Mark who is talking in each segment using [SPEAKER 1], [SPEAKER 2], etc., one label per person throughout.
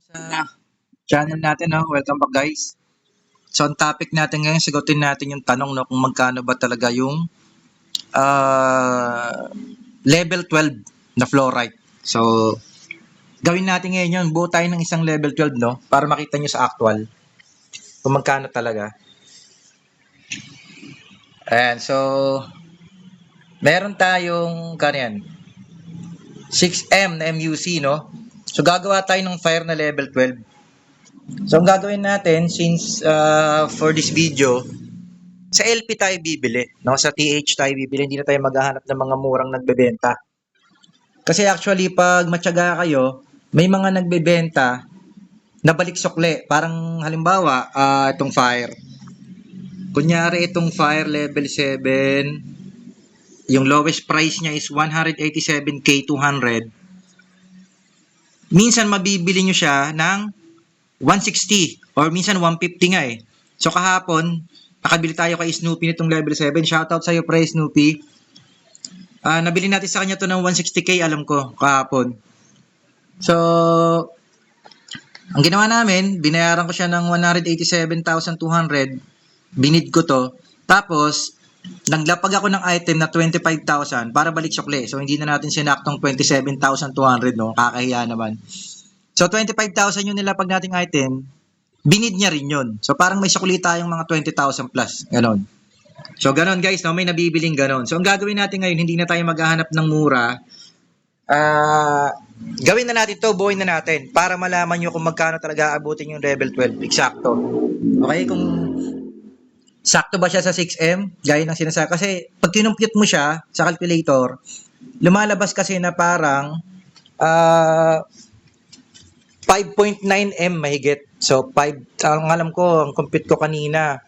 [SPEAKER 1] Sa channel natin, no? Welcome back, guys. So, ang topic natin ngayon, sagutin natin yung tanong, no, kung magkano ba talaga yung level 12 na fluorite. So, gawin natin ngayon yun. Buo tayo ng isang level 12, no, para makita nyo sa actual kung magkano talaga. Ayan, so, meron tayong, kanyan, 6M na MUC, no? So, gagawa tayo ng fire na level 12. So, ang gagawin natin, since for this video, sa LP tayo bibili, no? Sa TH tayo bibili, hindi na tayo maghahanap ng mga murang nagbebenta. Kasi actually, pag matyaga kayo, may mga nagbebenta na balik sukle. Parang halimbawa, itong fire. Kunyari, itong fire level 7, yung lowest price niya is 187K 200. Minsan, mabibili nyo siya ng 160 or minsan 150 nga eh. So, kahapon, nakabili tayo kay Snoopy nitong level 7. Shoutout sa'yo, pre Snoopy. Nabili natin sa kanya to ng 160K, alam ko, kahapon. So, ang ginawa namin, binayaran ko siya ng 187,200. Binid ko to. Tapos, naglapag ako ng item na 25,000 para balik sukli. So, hindi na natin sinaktong 27,200, no? Kakahiya naman. So, 25,000 yung nilapag nating item, binid niya rin yun. So, parang may sukli tayong mga 20,000 plus. Ganon. So, ganon guys, no? May nabibiling ganon. So, ang gagawin natin ngayon, hindi na tayo maghahanap ng mura. Gawin na natin to, buuin na natin para malaman nyo kung magkano talaga aabutin yung level 12. Eksakto. Okay, kung sakto ba siya sa 6M, gaya ng sinasabi. Kasi, pag kinumpute mo siya sa calculator, lumalabas kasi na parang 5.9M mahigit. So, ang alam ko, ang compute ko kanina,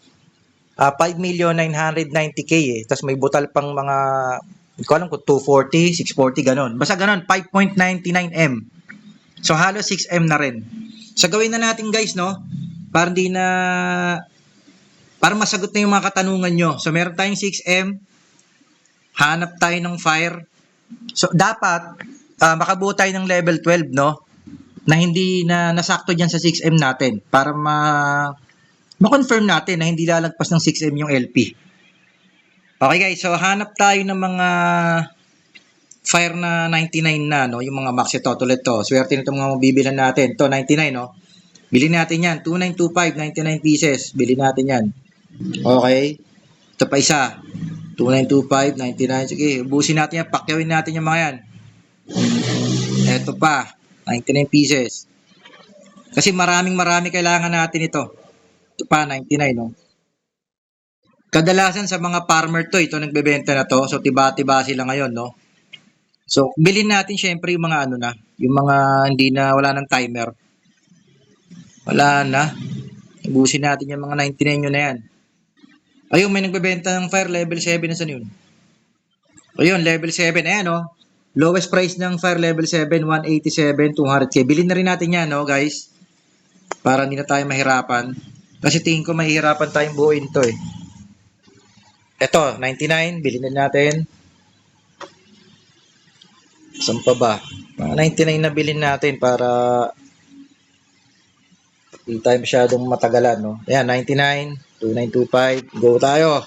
[SPEAKER 1] 5,990K eh. Tapos may butal pang mga, hindi ko alam kung 240, 640, ganon. Basta ganon, 5.99M. So, halos 6M na rin. So, gawin na natin guys, no? Para hindi na, para masagot na yung mga katanungan nyo. So, meron tayong 6M. Hanap tayo ng fire. So, dapat, makabuo tayo ng level 12, no? Na hindi na nasakto dyan sa 6M natin. Para ma-confirm natin na hindi lalagpas ng 6M yung LP. Okay guys, so hanap tayo ng mga fire na 99 na, no? Yung mga max ito, tulad to. Swerte nito mga mabibilan natin. Ito, 99, no? Bilhin natin yan. 2925, 99 pieces. Bilhin natin yan. Okay. Ito pa isa. 2925, 99. Sige, ubusin natin yan. Pakyawin natin yung mga yan. Ito pa. 99 pieces. Kasi marami kailangan natin ito. Ito pa, 99, no? Kadalasan sa mga farmer to, ito nagbebenta na to. So, tiba-tiba sila ngayon, no? So, bilhin natin syempre yung mga ano na. Yung mga hindi na, wala ng timer. Wala na. Ubusin natin yung mga 99 yun na yan. Ayun, may nagbebenta ng fire level 7. Nasaan yun? Ayun, level 7. Ayan, no? Lowest price ng fire level 7, 187, 200K. Bilhin na rin natin yan, no, guys? Para hindi na tayo mahirapan. Kasi tingin ko mahihirapan tayong buuin to, eh. Ito, 99. Bilhin na natin. Saan pa ba? Mga 99 na bilhin natin para hindi tayo masyadong matagalan, no? Ayan, 99, 2925. Go tayo.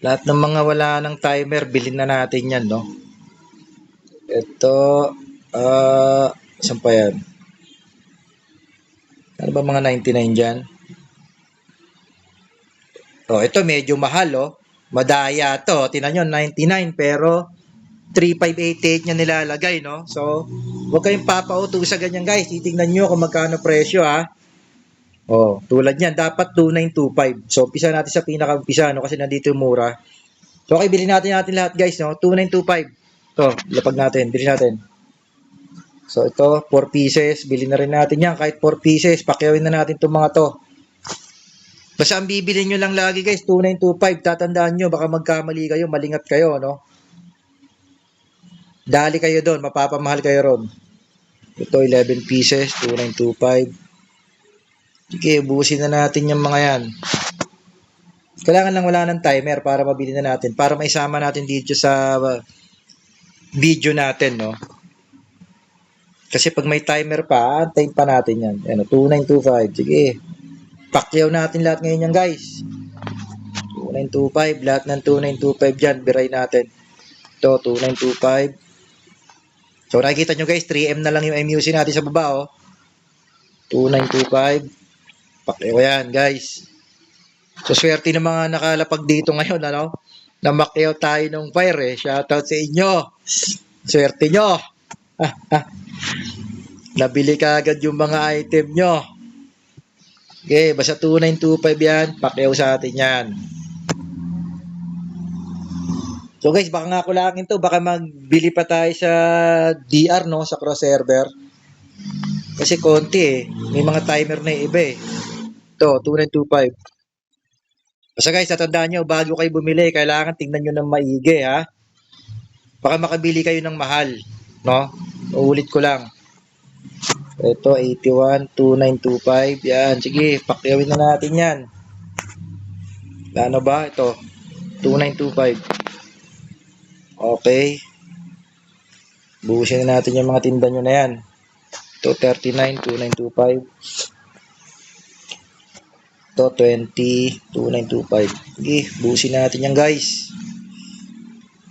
[SPEAKER 1] Lahat ng mga wala ng timer, bilhin na natin yan, no? Ito, saan pa yan? Ano ba mga 99 dyan? Oh, ito medyo mahal, oh. Madaya to. Tingnan nyo, 99 pero 3588 niya nilalagay, no? So, huwag kayong papauto sa ganyan, guys. Titingnan nyo kung magkano presyo, ha? Oh, tulad niyan, dapat 2925. So, umpisa natin sa pinaka-umpisa, no? Kasi nandito yung mura. So, okay, bilhin natin lahat, guys, no? 2925. Ito, lapag natin. Bilhin natin. So, ito, 4 pieces. Bilhin na rin natin yan. Kahit 4 pieces, pakyawin na natin itong mga to. Basta ang bibili nyo lang lagi, guys, 2925. Tatandaan nyo, baka magkamali kayo, malingat kayo, no? Dali kayo doon, mapapamahal kayo ron. Ito, 11 pieces, 2925. Sige, ubusin na natin yung mga yan. Kailangan lang wala ng timer para mabili na natin. Para maisama natin dito sa video natin, no? Kasi pag may timer pa, antayin pa natin yan. Ano, 2925. Sige. Pakyaw natin lahat ngayon yan, guys. 2925. Lahat ng 2925 dyan. Biray natin. Ito, 2925. So, nakikita nyo guys, 3M na lang yung MUC natin sa baba, oh. 2925. Pakyaw yan, guys. So, swerte ng mga nakalapag dito ngayon, ano? Namakyaw tayo ng fire, eh. Shoutout sa inyo. Swerte nyo. Nabili ka agad yung mga item nyo. Okay, basta 2925 yan. Pakyaw sa atin yan. So guys, baka nga kulangin to. Baka magbili pa tayo sa DR, no? Sa cross server. Kasi konti eh. May mga timer na iba eh. Ito, 2925. Basta guys, tatandaan nyo, bago kayo bumili, kailangan tingnan nyo ng maigi, ha? Baka makabili kayo ng mahal, no? Uulit ko lang. Ito, 81, 2925. Yan, sige, pakyawin na natin yan. Ano ba? Ito, 2925. Okay. Buhusin na natin yung mga tinda nyo na yan. Ito, 39, 2925. Ito, 20, 2925. Sige, buhusin natin yan, guys.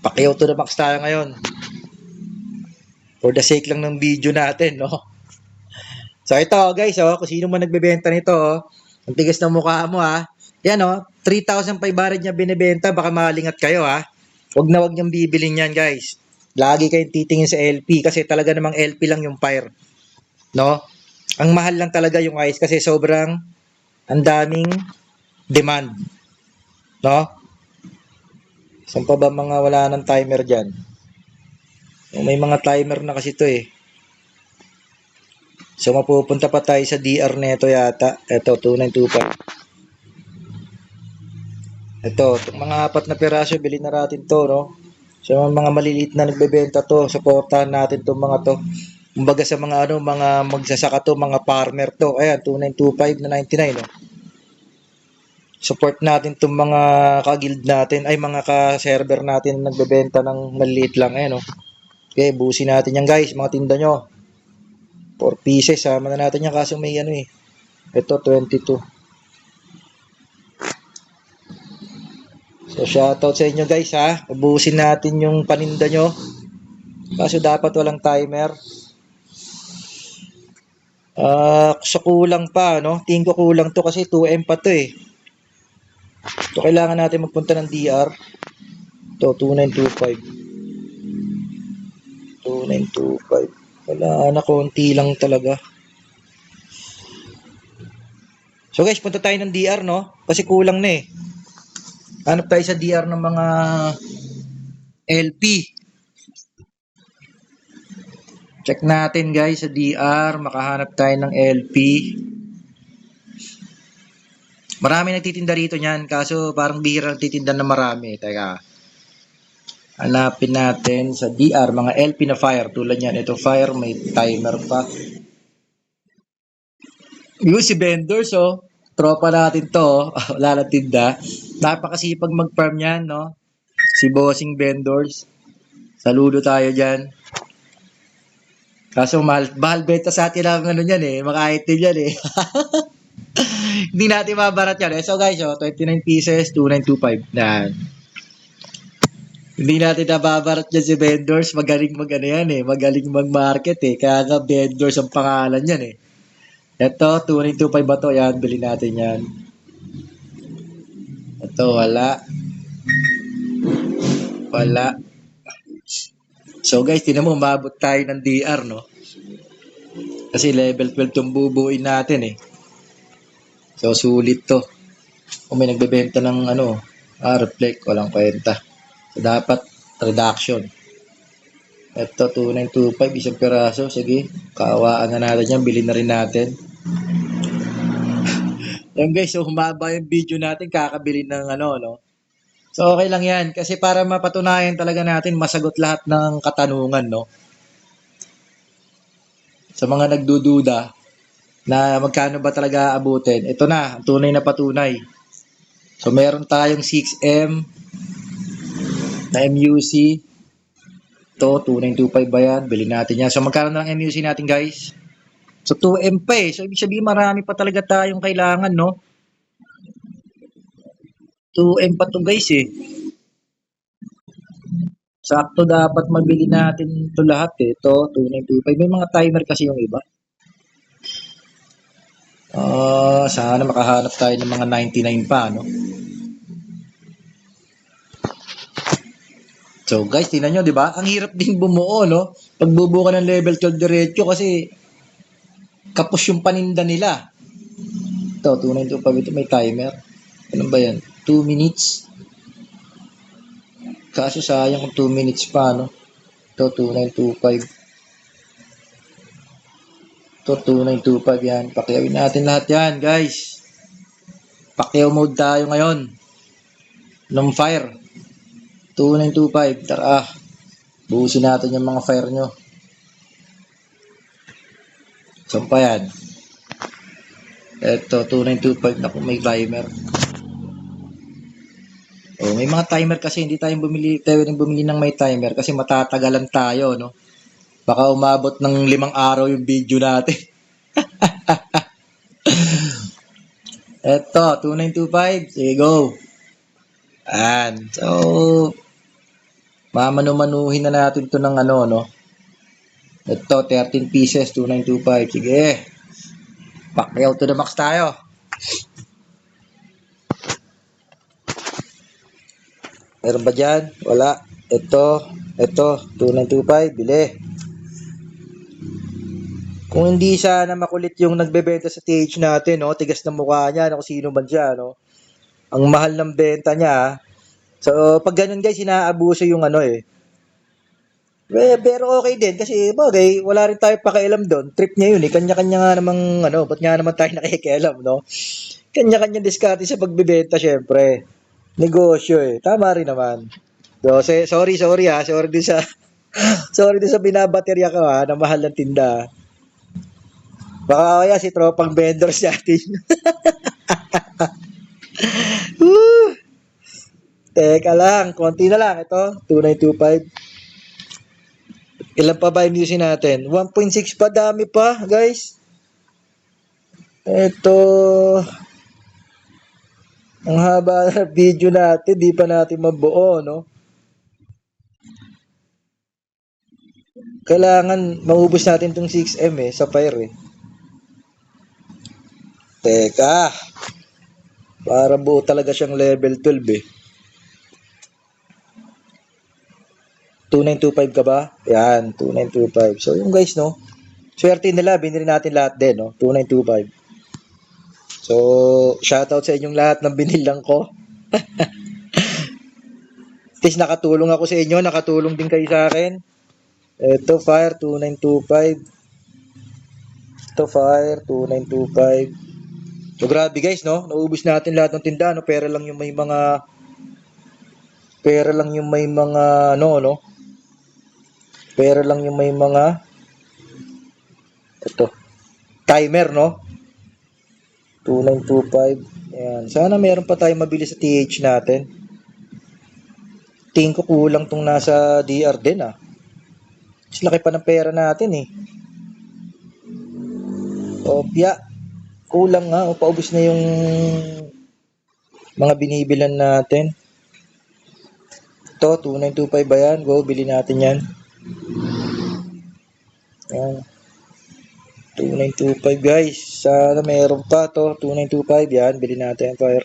[SPEAKER 1] Pakyaw to the max tayo ngayon. For the sake lang ng video natin, no? So, ito, guys, oh, kung sino man nagbebenta nito, oh, ang tigas ng mukha mo, ha? Yan, oh, 3,500 niya binibenta, baka malingat kayo, ha? Huwag na huwag niyang bibilin yan, guys. Lagi kayong titingin sa LP kasi talaga namang LP lang yung fire. No? Ang mahal lang talaga yung ice kasi sobrang ang daming demand. No? Saan pa ba mga wala ng timer dyan? May mga timer na kasi to eh. So, mapupunta pa tayo sa DR neto yata. Ito, 2925. Ito, itong mga 4 na piraso, bilhin na natin to, no? So, mga maliliit na nagbebenta to, supportahan natin itong mga to. Kumbaga sa mga ano, mga magsasaka to, mga farmer to. Ayan, 2925 na 99, no? Support natin itong mga ka-guild natin, ay mga ka-server natin na nagbebenta ng maliliit lang, ayan, no? Okay, busin natin yan, guys, mga tinda nyo. 4 pieces, sama na natin yan, kaso may ano eh. Ito, 22. So, shoutout sa inyo guys ha. Ubusin natin yung paninda nyo. Kaso dapat walang timer. So kulang pa, no? Tingin ko kulang to kasi 2M pa to eh. So, kailangan natin magpunta ng DR. Ito, 2925. 2925. Wala na, konti lang talaga. So guys, punta tayo ng DR, no? Kasi kulang na eh. Hanap tayo sa DR ng mga LP. Check natin guys sa DR. Makahanap tayo ng LP. Marami nagtitinda rito niyan. Kaso parang bihira nagtitinda na marami. Teka. Hanapin natin sa DR. Mga LP na fire. Tulad yan. Ito fire. May timer pa. Yung si vendors oh. Tropa natin to. Wala na tinda. Napakasipag mag-farm yan, no? Si Bossing Vendors. Saludo tayo dyan. Kaso mahal benta sa atin ang ano yan eh. Mga item yan eh. Hindi natin mabarat yan eh. So guys, 29 pieces, 2925. Yan. Hindi natin nababarat yan si Vendors. Magaling mag-ano yan eh. Magaling mag-market eh. Kaya nga Vendors ang pangalan yan eh. Ito, 2925 ba to? Yan, bilhin natin yan. Ito, wala. Wala. So guys, tinan mo, umabot tayo ng DR, no? Kasi level 12 yung bubuin natin, eh. So, sulit to. Kung may nagbebenta ng, reflect, walang kwenta. So, dapat reduction. Ito, 2925, isang piraso. Sige, kaawaan na natin yan. Bilhin na rin natin. Yan guys, so humaba yung video natin, kakabili ng no? So okay lang yan, kasi para mapatunayan talaga natin, masagot lahat ng katanungan, no? Sa mga nagdududa, na magkano ba talaga abutin, ito na, tunay na patunay. So meron tayong 6M, na MUC, Ito, 2925 ba yan? Bilhin natin yan. So, magkano na lang MUC natin, guys? So, 2M pa eh. So, ibig sabihin, marami pa talaga tayong kailangan, no? 2M pa to guys eh. Sakto dapat mabili natin ito lahat eh. Ito, 2925. May mga timer kasi yung iba. Sana makahanap tayo ng mga 99 pa, no? So guys, tingnan nyo, di ba? Ang hirap din bumuo, no? Pagbubuo ka ng level 12 diretso kasi kapos yung paninda nila. Ito, 2925 ito may timer. Ano ba yan? 2 minutes. Kaso sayang kung 2 minutes pa, no? Ito, 2925. Ito, 2925 yan. Pakyawin natin lahat yan, guys. Pakyaw mode tayo ngayon. Ng fire. 2925. Tara. Buhusin natin yung mga fire nyo. Saan pa yan? Ito, 2925 na kung may timer. Oh, may mga timer kasi hindi tayo bumili ng may timer kasi matatagalan tayo, no? Baka umabot ng 5 araw yung video natin. Ito, 2925. Sige, go. And, so, mamanu-manuhin na natin to ng ano, no? Ito, 13 pieces, 2925. Sige. Pacquiao to the max tayo. Meron ba dyan? Wala. Ito, 2925. Bili. Kung hindi sana makulit yung nagbebenta sa TH natin, no? Tigas na mukha niya, no? Kung sino man siya, no? Ang mahal ng benta niya. So, pag ganun guys, inaabuso yung ano eh. Pero okay din kasi bagay, wala rin tayo pakialam doon. Trip niya yun eh. Kanya-kanya nga namang ano, ba't nga naman tayo nakikialam, no? Kanya-kanya diskarte sa pagbebenta syempre. Negosyo eh. Tama rin naman. So, sorry ha. Sorry din sa sorry din sa binabaterya ko ha, na mahal ng tinda. Baka kaya si tropang vendors natin. Teka lang, konti na lang. Ito, 2925. Ilan pa ba yung music natin? 1.6 pa, dami pa, guys. Ito, ang haba na video natin, di pa natin mabuo, no? Kailangan maubos natin tong 6M eh, sa fire eh. Teka, para buo talaga siyang level 12 eh. 2925 ka ba? Yan, 2925. So, yung guys, no? Swerte nila, binili natin lahat din, no? 2925. So, shoutout sa inyong lahat ng binilang ko. At least nakatulong ako sa inyo, nakatulong din kayo sa akin. Ito, fire, 2925. Ito, fire, 2925. So, grabe guys, no? Naubos natin lahat ng tindahan, no? Pera lang yung may mga, ano, no? Pera lang yung may mga, ito, timer, no? 2925. Ayan. Sana meron pa tayo mabili sa TH natin. Tingin ko kulang tong nasa DR din, ah. Mas laki pa ng pera natin, eh. Opya. Kulang nga. O, paubos na yung mga binibilan natin. Ito, 2925 ba yan? Go, bili natin yan. Ayan. 2925 guys. Sana meron pa to. 2925 yan. Bili natin. Fire.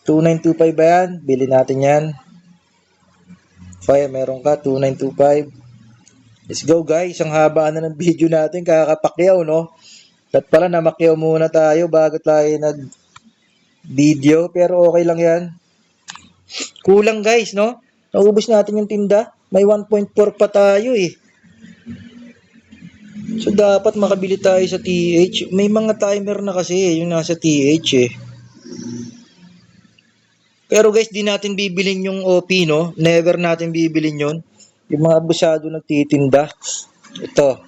[SPEAKER 1] 2925 ba yan? Bili natin yan. Fire, meron ka. 2925. Let's go guys. Ang haba na ng video natin. Kakapakyaw, no? At pala namakyaw muna tayo bago tayo nag-video. Pero okay lang yan. Kulang guys, no? Naubos natin yung tinda. May 1.4 pa tayo eh. So, dapat makabili tayo sa TH. May mga timer na kasi yung nasa TH eh. Pero guys, di natin bibilin yung OP, no? Never natin bibilin yun. Yung mga abusado nagtitinda. Ito.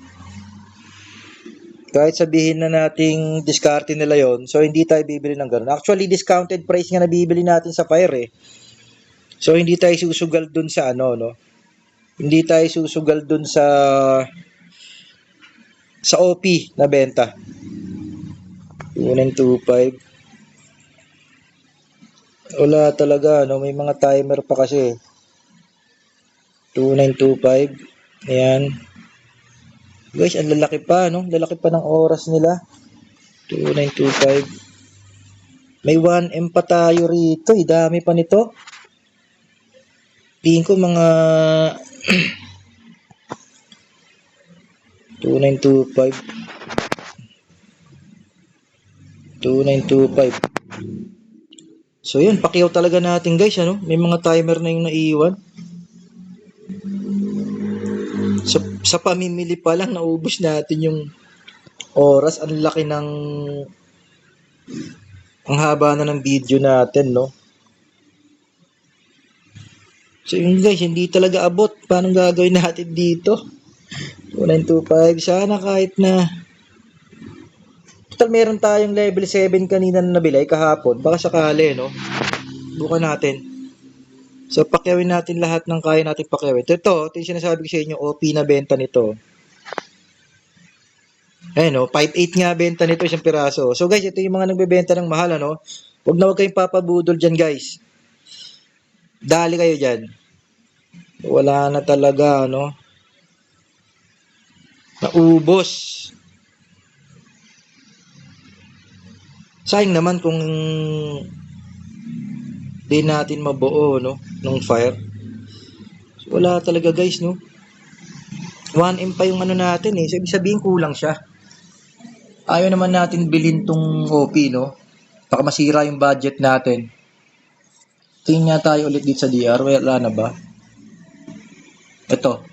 [SPEAKER 1] Kahit sabihin na nating diskarte nila yon, so hindi tayo bibili ng ganun. Actually, discounted price nga nabibili natin sa Fire eh. So, hindi tayo susugal dun sa ano, no? Hindi tayo susugal dun sa OP na benta. 2925. Wala talaga, no? May mga timer pa kasi. 2925. Ayan. Guys, ang lalaki pa, no? Lalaki pa ng oras nila. 2925. May 1M pa tayo rito. Dami pa nito. Tingin ko mga 2925. 2925. So yun, pakiyaw talaga natin guys, ano? May mga timer na yung naiiwan. Sa pamimili pa lang, naubos natin yung oras. Ang laki ng ang haba na ng video natin, no? So yun guys, hindi talaga abot. Paano gagawin natin dito? 2925. Sana kahit na total meron tayong level 7 kanina na nabilay kahapon. Baka sakali, no? Bukan natin. So, pakyawin natin lahat ng kaya natin pakyawin. Ito yung sinasabi ko sa inyo, OP na benta nito. Ayan, no? 5.8 nga benta nito isang piraso. So, guys, ito yung mga nagbebenta ng mahal, ano? Huwag na huwag kayong papabudol dyan, guys. Dali kayo dyan. Wala na talaga, ano? Naubos. Sayang naman kung di natin mabuo, no? Nung fire. So, wala talaga, guys, no? 1M pa yung ano natin, eh. So, ibig sabihin kulang siya. Ayaw naman natin bilhin tong OP, no? Baka masira yung budget natin. Tingin nga tayo ulit dito sa DR. Wala na ba? Ito.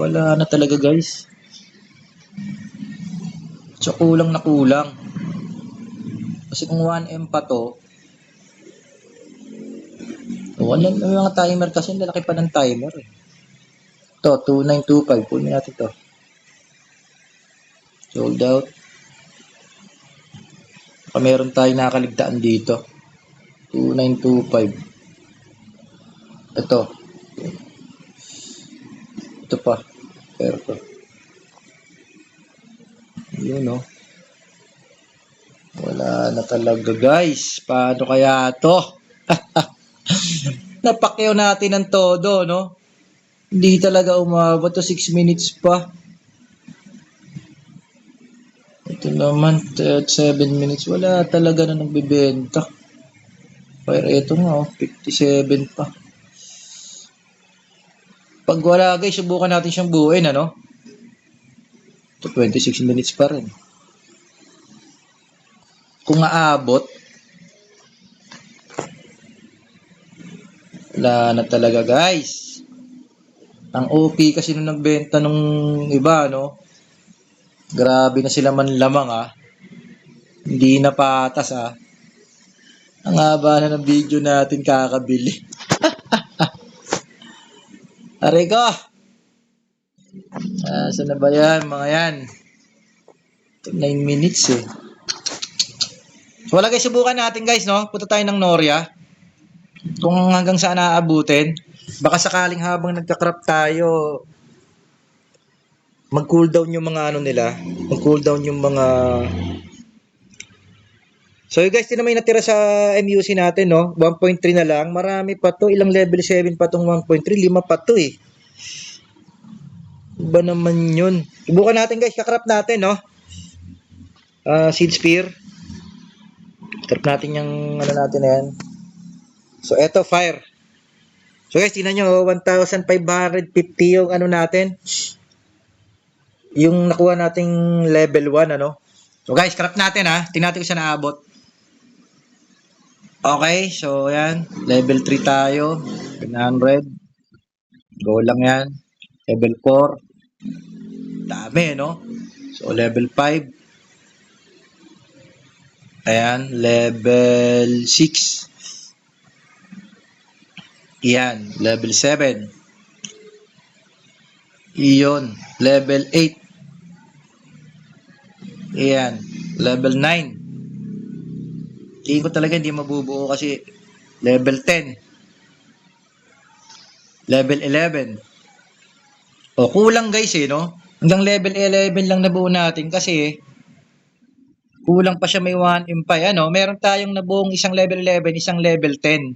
[SPEAKER 1] Wala na talaga, guys. So, kulang na kulang. Kasi kung 1M pa to, wala na mga timer kasi lalaki pa ng timer. Eh. Ito, 2925. Kunin natin to. Sold out. Baka meron tayong nakaligtaan dito. 2925. Ito. Ito pa. Pero to. Yun, no? Wala na talaga, guys. Paano kaya to? Napakyaw natin ng todo, no? Hindi talaga umabot to 6 minutes pa. Ito naman, 7 minutes. Wala talaga na nagbibenta. Pero ito nga, 57 pa. Pag wala guys, subukan natin siyang buuin, ano? Ito, 26 minutes pa rin. Kung aabot, wala na talaga guys. Ang OP kasi nung nagbenta nung iba, no? Grabe na sila man lamang, ah. Hindi na patas, ah. Ang haba na ng video natin kakabili. Aray ko! Saan na ba yan, mga yan? 9 minutes, eh. So, wala guys, subukan natin guys, no? Punta tayo ng Noria. Kung hanggang saan naaabutin. Baka sakaling habang nagka-crop tayo, mag-cooldown yung mga ano nila. Mag-cooldown yung mga... So guys, ito naman yung natira sa MUC natin, no? 1.3 na lang. Marami pa to. Ilang level 7 pa tong 1.3. 5 pa to, eh. Iba naman yun. Subukan natin guys, kakrap natin, no? Seed Spear. Crap natin yung ano natin na yan. So, eto, fire. So guys, tingnan nyo, 1,550 yung ano natin. Yung nakuha nating level 1, ano. So guys, crap natin, ha. Tingnan natin kung saan naabot. Okay, so yan. Level 3 tayo. 100. Go lang yan. Level 4. Dami, no? So, level 5. Ayan, level 6. Yan, level 7. Iyon, level 8. Yan, level 9. Tingin ko talaga hindi mabubuo kasi level 10. Level 11. O, kulang guys no? Hanggang level 11 lang nabuo natin kasi kulang pa siya may 1M pa. Ano, meron tayong nabuong isang level 11, isang level 10.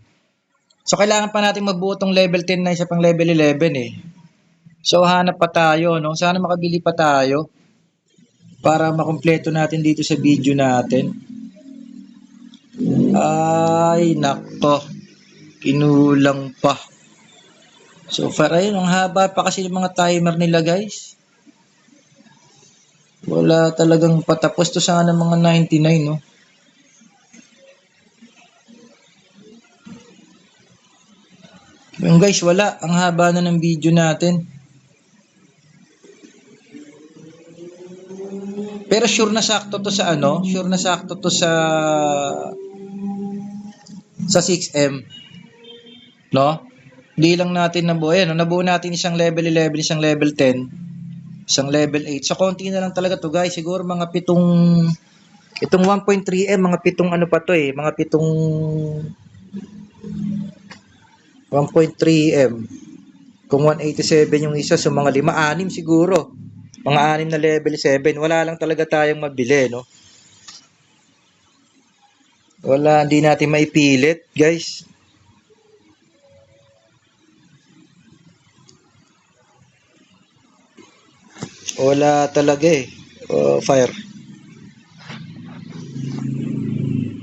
[SPEAKER 1] So, kailangan pa natin mabuo tong level 10 na isa pang level 11 eh. So, hanap pa tayo, no? Sana makabili pa tayo para makumpleto natin dito sa video natin. Ay, nako. Kinulang pa. So far, ayun, ang haba pa kasi yung mga timer nila, guys. Wala talagang patapos to sana mga 99, no? Yung guys, wala. Ang haba na ng video natin. Pero sure na sakto to sa ano? Sure na sakto to sa 6M. No? Hindi lang natin nabuo. Ayan, no? Nabuo natin isang level 11, isang level 10, isang level 8. So, konti na lang talaga to guys. Siguro mga itong 1.3M, mga pitong ano pa to eh. Mga pitong 1.3M. Kung 187 yung isa, so mga 5-6 siguro. Mga 6 na level 7. Wala lang talaga tayong mabili, no? Wala, hindi natin maipilit, guys. Wala talaga eh. Fire.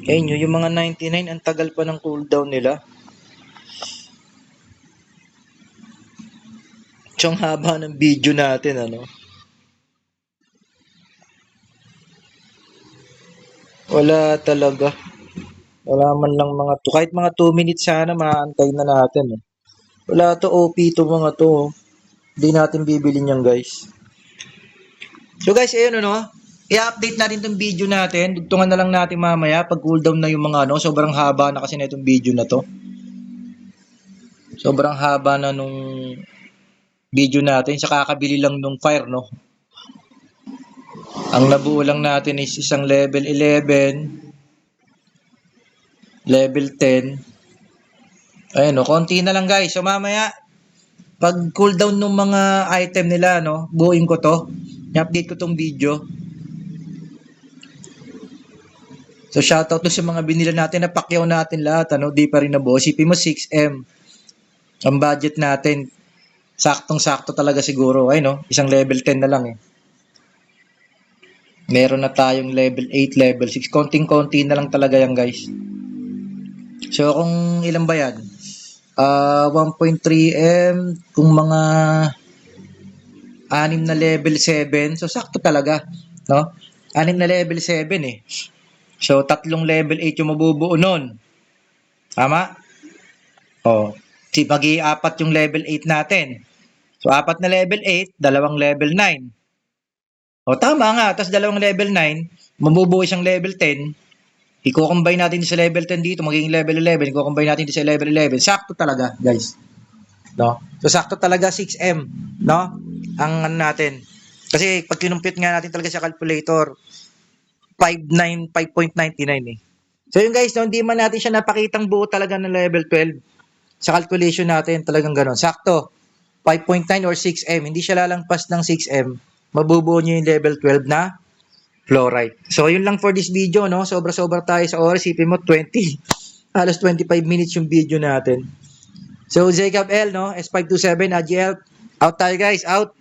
[SPEAKER 1] Ayun yung mga 99, ang tagal pa ng cooldown nila. Tsong haba ng video natin, ano? Wala talaga. Wala man lang mga to. Kahit mga 2 minutes sana, maantay na natin. Eh. Wala to OP to mga to. Hindi natin bibilin yan, guys. So guys, ayun ano, i-update natin itong video natin. Dugtungan na lang natin mamaya pag cooldown na yung mga ano. Sobrang haba na kasi na itong video na to. Sobrang haba na nung video natin. Sa kakabili lang nung fire, no? Ang nabuo lang natin is isang level 11, level 10. Ayun, no? Konti na lang guys. So mamaya, pag cooldown ng mga item nila, no? Buuin ko to. I-update ko tong video. So shoutout to sa mga binila natin na pakyaw natin lahat, ano, di pa rin nabuo. Isipin mo 6M. Ang budget natin, saktong-sakto talaga siguro. Ay no, isang level 10 na lang eh. Meron na tayong level 8, level 6. Konting-konti na lang talaga yan guys. So kung ilan ba yan? 1.3M, kung mga 6 na level 7. So sakto talaga, no? 6 na level 7 eh. So, 3 level 8 yung mabubuo nun. Tama? O, mag-i-4 yung level 8 natin. So, 4 na level 8, 2 level 9. O, tama nga. Tapos 2 level 9, mabubuo isang level 10. I-combine natin sa level 10 dito, magiging level 11. I-combine natin dito sa level 11. Sakto talaga, guys. No? So, sakto talaga 6M. No? Ang ano natin. Kasi, pag kinumpit nga natin talaga sa calculator, 5.99 eh. So yun guys, no, hindi man natin siya napakitang buo talaga ng level 12. Sa calculation natin, talagang gano'n. Sakto, 5.9 or 6M. Hindi siya lalampas ng 6M. Mabubuo nyo yung level 12 na fluorite. So yun lang for this video, no? Sobra-sobra tayo sa oras. Isipin mo, 20. Halos 25 minutes yung video natin. So Jacob L, no? S527, AGL. Out tayo guys, out.